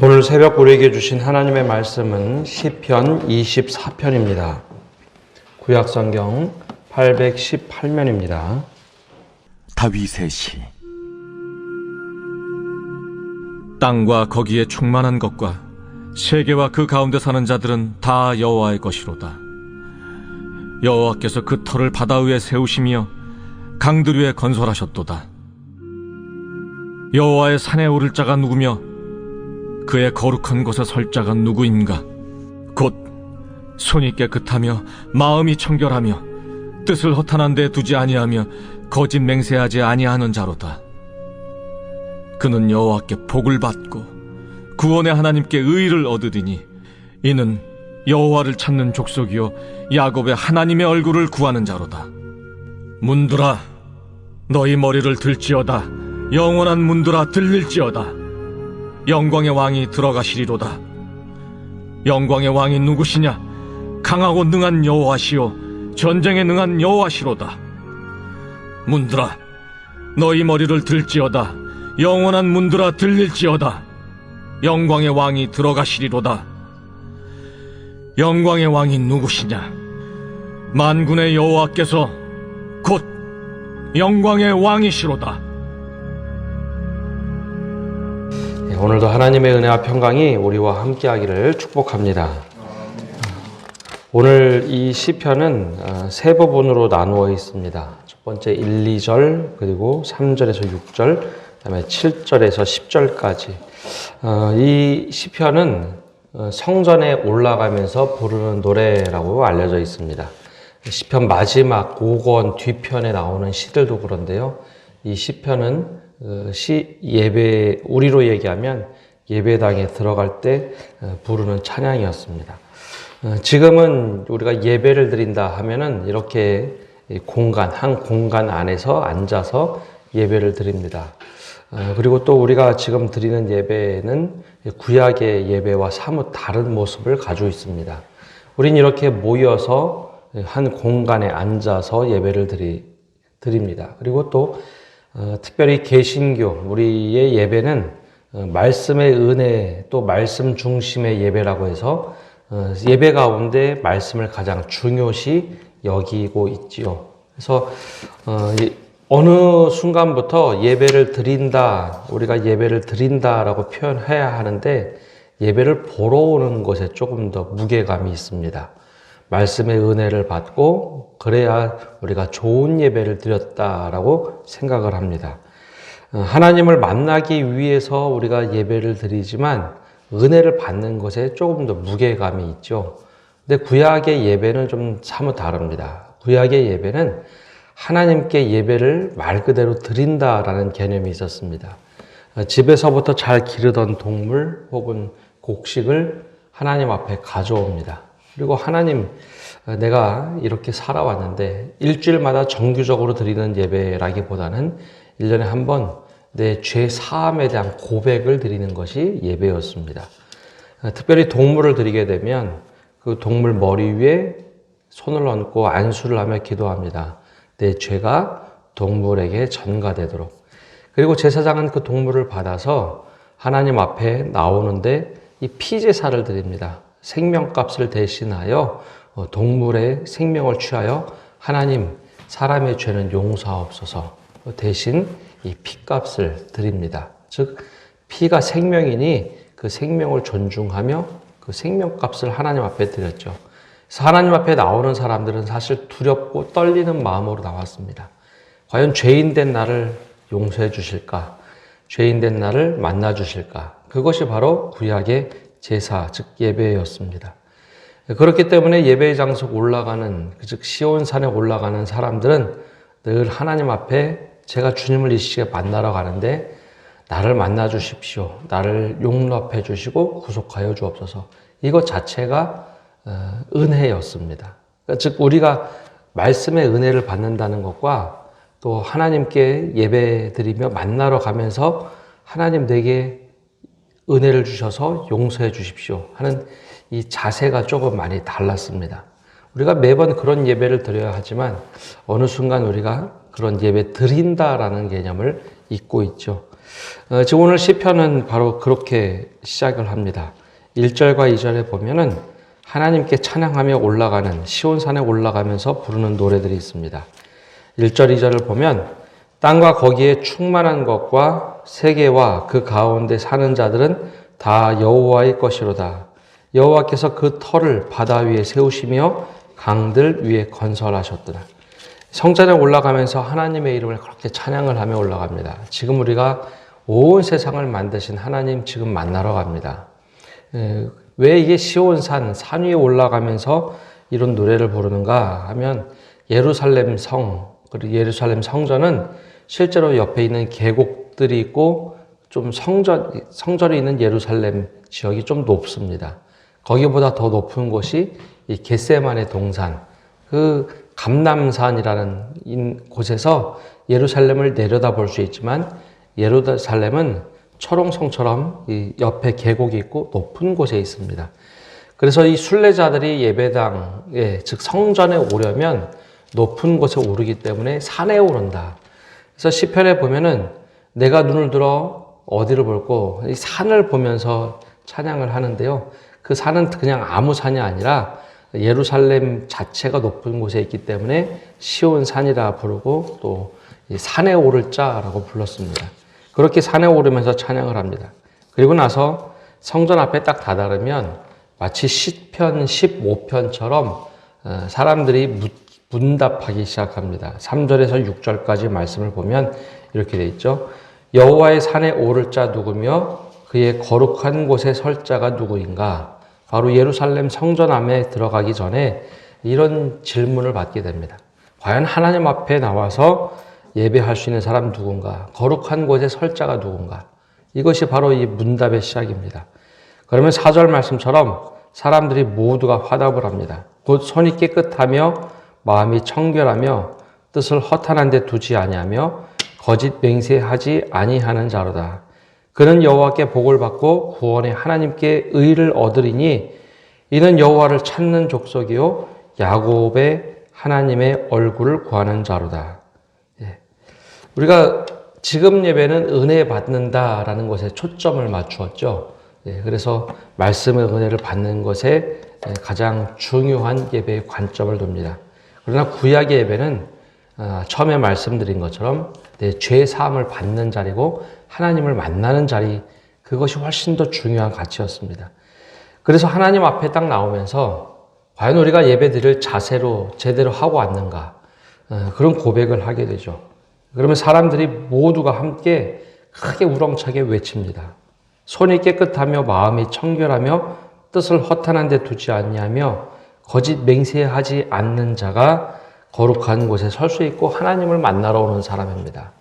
오늘 새벽 우리에게 주신 하나님의 말씀은 시편 24편입니다. 구약성경 818면입니다. 다윗의 시. 땅과 거기에 충만한 것과 세계와 그 가운데 사는 자들은 다 여호와의 것이로다. 여호와께서 그 터를 바다 위에 세우시며 강들 위에 건설하셨도다. 여호와의 산에 오를 자가 누구며 그의 거룩한 곳에 설 자가 누구인가? 곧 손이 깨끗하며 마음이 청결하며 뜻을 허탄한 데 두지 아니하며 거짓 맹세하지 아니하는 자로다. 그는 여호와께 복을 받고 구원의 하나님께 의를 얻으리니 이는 여호와를 찾는 족속이요 야곱의 하나님의 얼굴을 구하는 자로다. 문들아 너희 머리를 들지어다. 영원한 문들아 들릴지어다. 영광의 왕이 들어가시리로다. 영광의 왕이 누구시냐? 강하고 능한 여호와시요 전쟁에 능한 여호와시로다. 문들아 너희 머리를 들지어다. 영원한 문들아 들릴지어다. 영광의 왕이 들어가시리로다. 영광의 왕이 누구시냐? 만군의 여호와께서 곧 영광의 왕이시로다. 오늘도 하나님의 은혜와 평강이 우리와 함께하기를 축복합니다. 오늘 이 시편은 세 부분으로 나누어 있습니다. 첫 번째 1, 2절, 그리고 3절에서 6절, 그다음에 7절에서 10절까지. 이 시편은 성전에 올라가면서 부르는 노래라고 알려져 있습니다. 시편 마지막 5권 뒤편에 나오는 시들도 그런데요. 이 시편은 예배, 우리로 얘기하면 예배당에 들어갈 때 부르는 찬양이었습니다. 지금은 우리가 예배를 드린다 하면은 이렇게 한 공간 안에서 앉아서 예배를 드립니다. 그리고 또 우리가 지금 드리는 예배는 구약의 예배와 사뭇 다른 모습을 가지고 있습니다. 우린 이렇게 모여서 한 공간에 앉아서 예배를 드립니다. 그리고 또 특별히 개신교, 우리의 예배는 말씀의 은혜, 또 말씀 중심의 예배라고 해서 예배 가운데 말씀을 가장 중요시 여기고 있지요. 그래서 어느 순간부터 예배를 드린다, 우리가 예배를 드린다라고 표현해야 하는데 예배를 보러 오는 것에 조금 더 무게감이 있습니다. 말씀의 은혜를 받고 그래야 우리가 좋은 예배를 드렸다라고 생각을 합니다. 하나님을 만나기 위해서 우리가 예배를 드리지만 은혜를 받는 것에 조금 더 무게감이 있죠. 근데 구약의 예배는 좀 사뭇 다릅니다. 구약의 예배는 하나님께 예배를 말 그대로 드린다라는 개념이 있었습니다. 집에서부터 잘 기르던 동물 혹은 곡식을 하나님 앞에 가져옵니다. 그리고 하나님, 내가 이렇게 살아왔는데 일주일마다 정규적으로 드리는 예배라기보다는 1년에 한 번 내 죄 사함에 대한 고백을 드리는 것이 예배였습니다. 특별히 동물을 드리게 되면 그 동물 머리 위에 손을 얹고 안수를 하며 기도합니다. 내 죄가 동물에게 전가되도록. 그리고 제사장은 그 동물을 받아서 하나님 앞에 나오는데 이 피제사를 드립니다. 생명값을 대신하여 동물의 생명을 취하여 하나님, 사람의 죄는 용서하옵소서 대신 이 피값을 드립니다. 즉 피가 생명이니 그 생명을 존중하며 그 생명값을 하나님 앞에 드렸죠. 그래서 하나님 앞에 나오는 사람들은 사실 두렵고 떨리는 마음으로 나왔습니다. 과연 죄인 된 나를 용서해 주실까? 죄인 된 나를 만나 주실까? 그것이 바로 구약의 제사, 즉 예배였습니다. 그렇기 때문에 예배의 장소에 올라가는, 즉 시온산에 올라가는 사람들은 늘 하나님 앞에 제가 주님을 이 시기에 만나러 가는데 나를 만나 주십시오. 나를 용납해 주시고 구속하여 주옵소서. 이것 자체가 은혜였습니다. 즉 우리가 말씀의 은혜를 받는다는 것과 또 하나님께 예배드리며 만나러 가면서 하나님 내게 은혜를 주셔서 용서해 주십시오 하는 이 자세가 조금 많이 달랐습니다. 우리가 매번 그런 예배를 드려야 하지만 어느 순간 우리가 그런 예배 드린다라는 개념을 잊고 있죠. 지금 오늘 시편은 바로 그렇게 시작을 합니다. 1절과 2절에 보면은 하나님께 찬양하며 올라가는 시온산에 올라가면서 부르는 노래들이 있습니다. 1절, 2절을 보면 땅과 거기에 충만한 것과 세계와 그 가운데 사는 자들은 다 여호와의 것이로다. 여호와께서 그 터를 바다 위에 세우시며 강들 위에 건설하셨더라. 성전에 올라가면서 하나님의 이름을 그렇게 찬양을 하며 올라갑니다. 지금 우리가 온 세상을 만드신 하나님 지금 만나러 갑니다. 왜 이게 시온산, 산 위에 올라가면서 이런 노래를 부르는가 하면 예루살렘 성, 그리고 예루살렘 성전은 실제로 옆에 있는 계곡들이 있고 좀 성전이 있는 예루살렘 지역이 좀 높습니다. 거기보다 더 높은 곳이 이 겟세마네 동산, 그 감람산이라는 곳에서 예루살렘을 내려다볼 수 있지만 예루살렘은 철옹성처럼 이 옆에 계곡이 있고 높은 곳에 있습니다. 그래서 이 순례자들이 예배당에, 즉 성전에 오려면 높은 곳에 오르기 때문에 산에 오른다. 그래서 시편에 보면은 내가 눈을 들어 어디를 볼고 이 산을 보면서 찬양을 하는데요. 그 산은 그냥 아무 산이 아니라 예루살렘 자체가 높은 곳에 있기 때문에 시온산이라 부르고 또 산에 오를 자라고 불렀습니다. 그렇게 산에 오르면서 찬양을 합니다. 그리고 나서 성전 앞에 딱 다다르면 마치 시편 15편처럼 사람들이 문답하기 시작합니다. 3절에서 6절까지 말씀을 보면 이렇게 돼 있죠. 여호와의 산에 오를 자 누구며 그의 거룩한 곳에 설 자가 누구인가? 바로 예루살렘 성전 안에 들어가기 전에 이런 질문을 받게 됩니다. 과연 하나님 앞에 나와서 예배할 수 있는 사람 누군가? 거룩한 곳에 설 자가 누군가? 이것이 바로 이 문답의 시작입니다. 그러면 4절 말씀처럼 사람들이 모두가 화답을 합니다. 곧 손이 깨끗하며 마음이 청결하며 뜻을 허탄한 데 두지 아니하며 거짓 맹세하지 아니하는 자로다. 그는 여호와께 복을 받고 구원의 하나님께 의를 얻으리니 이는 여호와를 찾는 족속이요 야곱의 하나님의 얼굴을 구하는 자로다. 우리가 지금 예배는 은혜 받는다라는 것에 초점을 맞추었죠. 그래서 말씀의 은혜를 받는 것에 가장 중요한 예배의 관점을 둡니다. 그러나 구약의 예배는 처음에 말씀드린 것처럼 내 죄 사함을 받는 자리고 하나님을 만나는 자리, 그것이 훨씬 더 중요한 가치였습니다. 그래서 하나님 앞에 딱 나오면서 과연 우리가 예배 드릴 자세로 제대로 하고 왔는가, 그런 고백을 하게 되죠. 그러면 사람들이 모두가 함께 크게 우렁차게 외칩니다. 손이 깨끗하며 마음이 청결하며 뜻을 허탄한 데 두지 않냐며 거짓 맹세하지 않는 자가 거룩한 곳에 설 수 있고 하나님을 만나러 오는 사람입니다.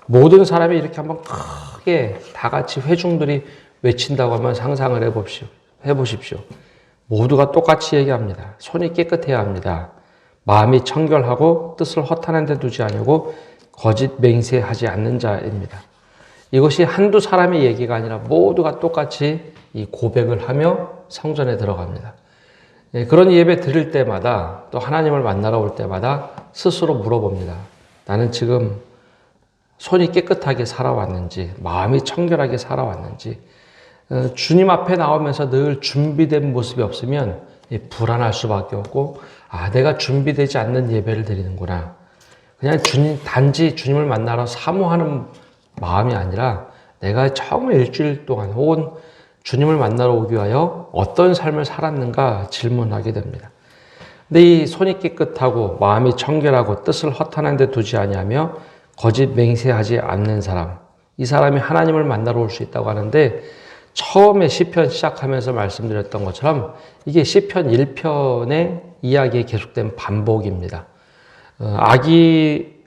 모든 사람이 이렇게 한번 크게 다 같이 회중들이 외친다고 하면 상상을 해보십시오. 모두가 똑같이 얘기합니다. 손이 깨끗해야 합니다. 마음이 청결하고 뜻을 허탄한 데 두지 않고 거짓 맹세하지 않는 자입니다. 이것이 한두 사람의 얘기가 아니라 모두가 똑같이 이 고백을 하며 성전에 들어갑니다. 그런 예배 드릴 때마다 또 하나님을 만나러 올 때마다 스스로 물어봅니다. 나는 지금 손이 깨끗하게 살아왔는지, 마음이 청결하게 살아왔는지, 주님 앞에 나오면서 늘 준비된 모습이 없으면 불안할 수밖에 없고, 내가 준비되지 않는 예배를 드리는구나. 그냥 단지 주님을 만나러 사모하는 마음이 아니라 내가 정말 일주일 동안 혹은 주님을 만나러 오기 위하여 어떤 삶을 살았는가 질문하게 됩니다. 근데 이 손이 깨끗하고 마음이 청결하고 뜻을 허탄한 데 두지 아니하며 거짓 맹세하지 않는 사람, 이 사람이 하나님을 만나러 올 수 있다고 하는데, 처음에 시편 시작하면서 말씀드렸던 것처럼 이게 시편 1편의 이야기에 계속된 반복입니다.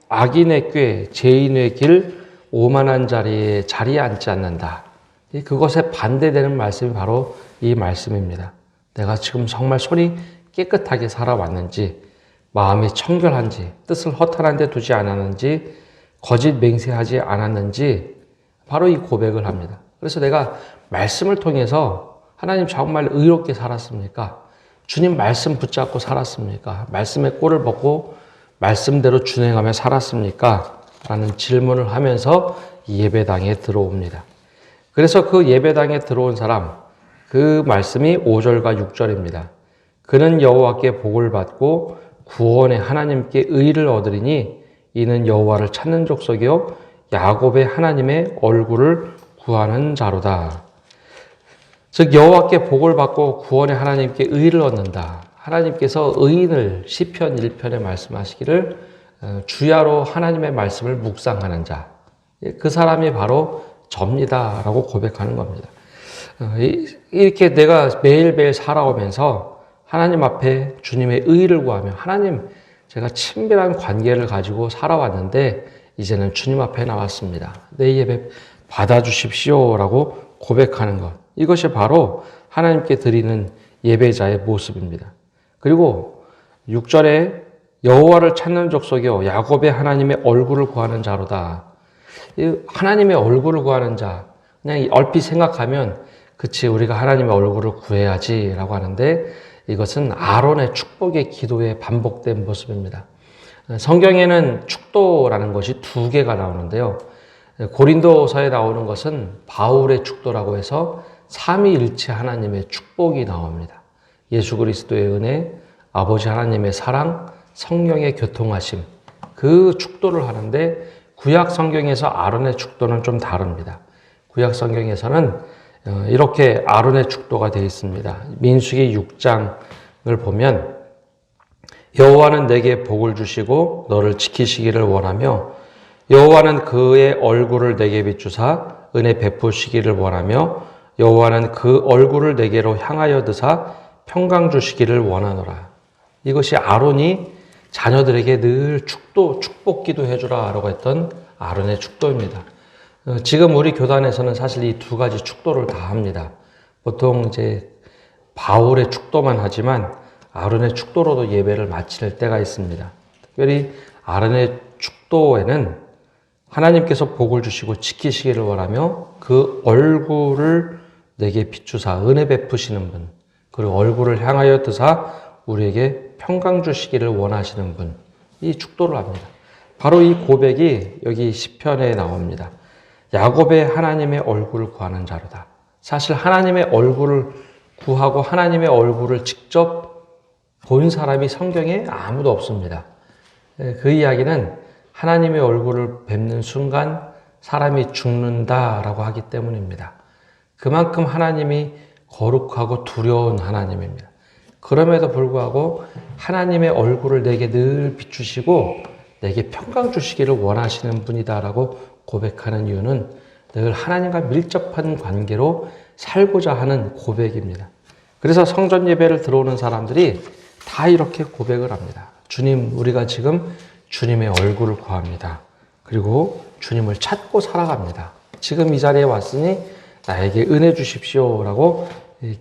악인의 꾀, 죄인의 길, 오만한 자리에 앉지 않는다. 그것에 반대되는 말씀이 바로 이 말씀입니다. 내가 지금 정말 손이 깨끗하게 살아왔는지, 마음이 청결한지, 뜻을 허탄한 데 두지 않았는지, 거짓 맹세하지 않았는지 바로 이 고백을 합니다. 그래서 내가 말씀을 통해서 하나님 정말 의롭게 살았습니까? 주님 말씀 붙잡고 살았습니까? 말씀의 꼴을 보고 말씀대로 준행하며 살았습니까? 라는 질문을 하면서 예배당에 들어옵니다. 그래서 그 예배당에 들어온 사람, 그 말씀이 5절과 6절입니다. 그는 여호와께 복을 받고 구원의 하나님께 의를 얻으리니 이는 여호와를 찾는 족속이요 야곱의 하나님의 얼굴을 구하는 자로다. 즉 여호와께 복을 받고 구원의 하나님께 의를 얻는다. 하나님께서 의인을 시편 1편에 말씀하시기를 주야로 하나님의 말씀을 묵상하는 자, 그 사람이 바로 접니다 라고 고백하는 겁니다. 이렇게 내가 매일매일 살아오면서 하나님 앞에 주님의 의를 구하며 하나님, 제가 친밀한 관계를 가지고 살아왔는데 이제는 주님 앞에 나왔습니다. 내 예배 받아주십시오 라고 고백하는 것, 이것이 바로 하나님께 드리는 예배자의 모습입니다. 그리고 6절에 여호와를 찾는 족속이요 야곱의 하나님의 얼굴을 구하는 자로다. 하나님의 얼굴을 구하는 자, 그냥 얼핏 생각하면 그치 우리가 하나님의 얼굴을 구해야지 라고 하는데 이것은 아론의 축복의 기도에 반복된 모습입니다. 성경에는 축도라는 것이 두 개가 나오는데요. 고린도서에 나오는 것은 바울의 축도라고 해서 삼위일체 하나님의 축복이 나옵니다. 예수 그리스도의 은혜, 아버지 하나님의 사랑, 성령의 교통하심, 그 축도를 하는데 구약 성경에서 아론의 축도는 좀 다릅니다. 구약 성경에서는 이렇게 아론의 축도가 되어 있습니다. 민수기 6장을 보면 여호와는 내게 복을 주시고 너를 지키시기를 원하며 여호와는 그의 얼굴을 내게 비추사 은혜 베푸시기를 원하며 여호와는 그 얼굴을 내게로 향하여 드사 평강 주시기를 원하노라. 이것이 아론이 자녀들에게 늘 축복 기도해 주라라고 했던 아론의 축도입니다. 지금 우리 교단에서는 사실 이 두 가지 축도를 다 합니다. 보통 이제 바울의 축도만 하지만 아론의 축도로도 예배를 마칠 때가 있습니다. 특별히 아론의 축도에는 하나님께서 복을 주시고 지키시기를 원하며 그 얼굴을 내게 비추사 은혜 베푸시는 분, 그리고 얼굴을 향하여 드사 우리에게 평강 주시기를 원하시는 분, 이 축도를 합니다. 바로 이 고백이 여기 시편에 나옵니다. 야곱의 하나님의 얼굴을 구하는 자로다. 사실 하나님의 얼굴을 구하고 하나님의 얼굴을 직접 본 사람이 성경에 아무도 없습니다. 그 이야기는 하나님의 얼굴을 뵙는 순간 사람이 죽는다라고 하기 때문입니다. 그만큼 하나님이 거룩하고 두려운 하나님입니다. 그럼에도 불구하고 하나님의 얼굴을 내게 늘 비추시고 내게 평강 주시기를 원하시는 분이다라고 고백하는 이유는 늘 하나님과 밀접한 관계로 살고자 하는 고백입니다. 그래서 성전 예배를 들어오는 사람들이 다 이렇게 고백을 합니다. 주님, 우리가 지금 주님의 얼굴을 구합니다. 그리고 주님을 찾고 살아갑니다. 지금 이 자리에 왔으니 나에게 은혜 주십시오라고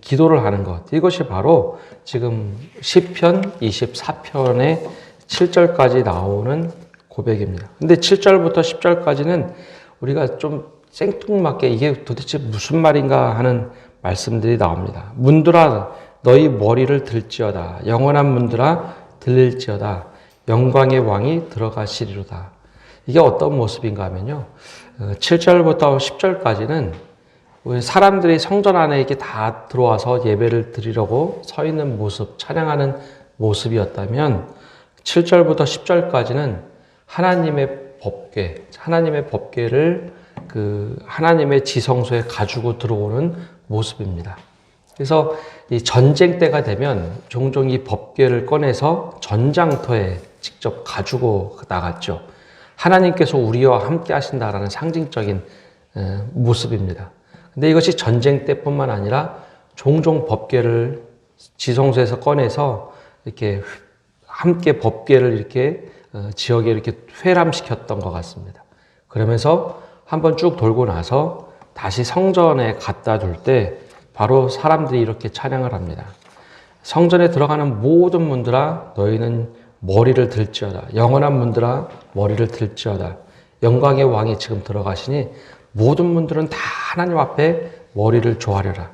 기도를 하는 것. 이것이 바로 지금 시편 24편의 7절까지 나오는 고백입니다. 근데 7절부터 10절까지는 우리가 좀 생뚱맞게 이게 도대체 무슨 말인가 하는 말씀들이 나옵니다. 문들아 너희 머리를 들지어다. 영원한 문들아 들릴지어다. 영광의 왕이 들어가시리로다. 이게 어떤 모습인가 하면요. 7절부터 10절까지는 사람들이 성전 안에 이렇게 다 들어와서 예배를 드리려고 서 있는 모습, 찬양하는 모습이었다면 7절부터 10절까지는 하나님의 법궤를 하나님의 지성소에 가지고 들어오는 모습입니다. 그래서 이 전쟁 때가 되면 종종 이 법궤를 꺼내서 전장터에 직접 가지고 나갔죠. 하나님께서 우리와 함께 하신다라는 상징적인 모습입니다. 근데 이것이 전쟁 때뿐만 아니라 종종 법궤를 지성소에서 꺼내서 이렇게 함께 법궤를 이렇게 지역에 이렇게 회람시켰던 것 같습니다. 그러면서 한번 쭉 돌고 나서 다시 성전에 갖다 둘 때 바로 사람들이 이렇게 찬양을 합니다. 성전에 들어가는 모든 문들아 너희는 머리를 들지어다. 영원한 문들아 머리를 들지어다. 영광의 왕이 지금 들어가시니 모든 문들은 다 하나님 앞에 머리를 조아려라.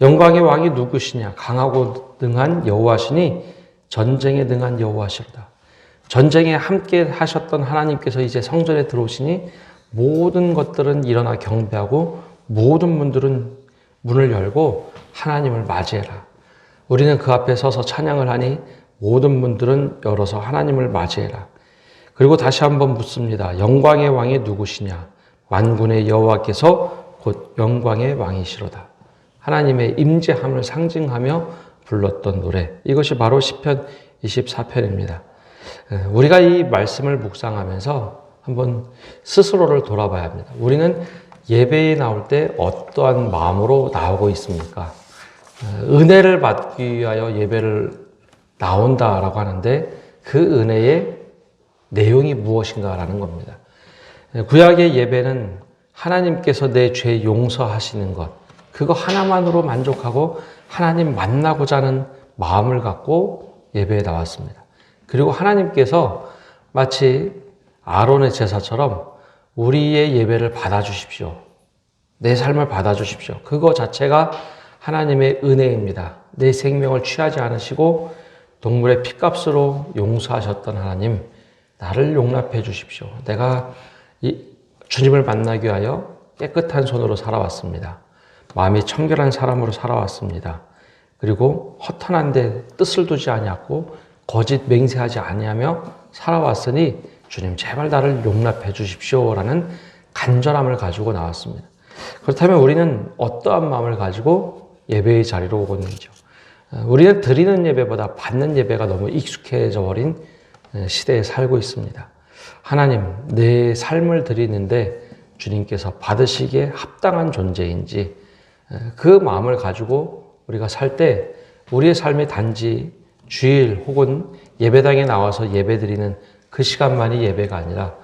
영광의 왕이 누구시냐? 강하고 능한 여호와시니 전쟁에 능한 여호와시로다. 전쟁에 함께 하셨던 하나님께서 이제 성전에 들어오시니 모든 것들은 일어나 경배하고 모든 분들은 문을 열고 하나님을 맞이해라. 우리는 그 앞에 서서 찬양을 하니 모든 분들은 열어서 하나님을 맞이해라. 그리고 다시 한번 묻습니다. 영광의 왕이 누구시냐? 만군의 여호와께서 곧 영광의 왕이시로다. 하나님의 임재함을 상징하며 불렀던 노래. 이것이 바로 시편 24편입니다. 우리가 이 말씀을 묵상하면서 한번 스스로를 돌아봐야 합니다. 우리는 예배에 나올 때 어떠한 마음으로 나오고 있습니까? 은혜를 받기 위하여 예배를 나온다라고 하는데 그 은혜의 내용이 무엇인가라는 겁니다. 구약의 예배는 하나님께서 내 죄 용서하시는 것, 그거 하나만으로 만족하고 하나님 만나고자 하는 마음을 갖고 예배에 나왔습니다. 그리고 하나님께서 마치 아론의 제사처럼 우리의 예배를 받아주십시오. 내 삶을 받아주십시오. 그거 자체가 하나님의 은혜입니다. 내 생명을 취하지 않으시고 동물의 피값으로 용서하셨던 하나님, 나를 용납해 주십시오. 내가 주님을 만나기 위하여 깨끗한 손으로 살아왔습니다. 마음이 청결한 사람으로 살아왔습니다. 그리고 허탄한데 뜻을 두지 아니하고 거짓 맹세하지 아니하며 살아왔으니 주님 제발 나를 용납해 주십시오라는 간절함을 가지고 나왔습니다. 그렇다면 우리는 어떠한 마음을 가지고 예배의 자리로 오고 있는지요? 우리는 드리는 예배보다 받는 예배가 너무 익숙해져 버린 시대에 살고 있습니다. 하나님, 내 삶을 드리는데 주님께서 받으시기에 합당한 존재인지 그 마음을 가지고 우리가 살 때 우리의 삶이 단지 주일 혹은 예배당에 나와서 예배 드리는 그 시간만이 예배가 아니라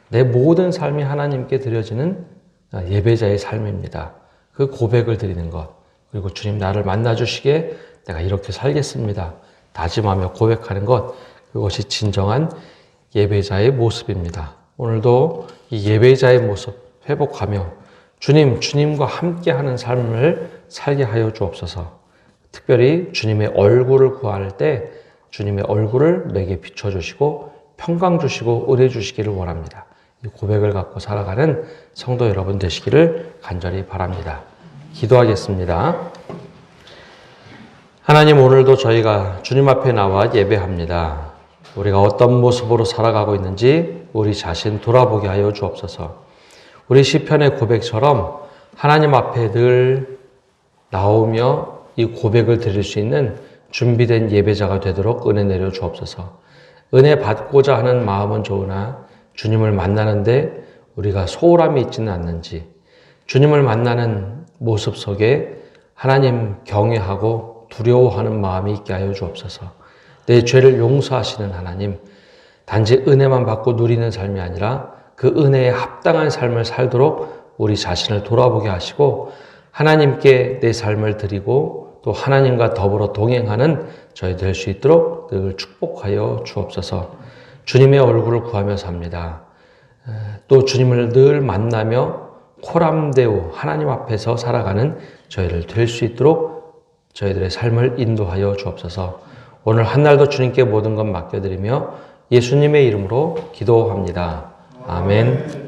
내 모든 삶이 하나님께 드려지는 예배자의 삶입니다. 그 고백을 드리는 것, 그리고 주님 나를 만나주시기에 내가 이렇게 살겠습니다. 다짐하며 고백하는 것, 그것이 진정한 예배자의 모습입니다. 오늘도 이 예배자의 모습 회복하며 주님과 함께하는 삶을 살게 하여 주옵소서. 특별히 주님의 얼굴을 구할 때 주님의 얼굴을 내게 비춰주시고 평강 주시고 은혜 주시기를 원합니다. 이 고백을 갖고 살아가는 성도 여러분 되시기를 간절히 바랍니다. 기도하겠습니다. 하나님, 오늘도 저희가 주님 앞에 나와 예배합니다. 우리가 어떤 모습으로 살아가고 있는지 우리 자신 돌아보게 하여 주옵소서. 우리 시편의 고백처럼 하나님 앞에 늘 나오며 이 고백을 드릴 수 있는 준비된 예배자가 되도록 은혜 내려 주옵소서. 은혜 받고자 하는 마음은 좋으나 주님을 만나는데 우리가 소홀함이 있지는 않는지, 주님을 만나는 모습 속에 하나님 경외하고 두려워하는 마음이 있게 하여 주옵소서. 내 죄를 용서하시는 하나님, 단지 은혜만 받고 누리는 삶이 아니라 그 은혜에 합당한 삶을 살도록 우리 자신을 돌아보게 하시고 하나님께 내 삶을 드리고 또 하나님과 더불어 동행하는 저희 될 수 있도록 늘 축복하여 주옵소서. 주님의 얼굴을 구하며 삽니다. 또 주님을 늘 만나며 코람데오 하나님 앞에서 살아가는 저희를 될 수 있도록 저희들의 삶을 인도하여 주옵소서. 오늘 한날도 주님께 모든 것 맡겨드리며 예수님의 이름으로 기도합니다. 아멘.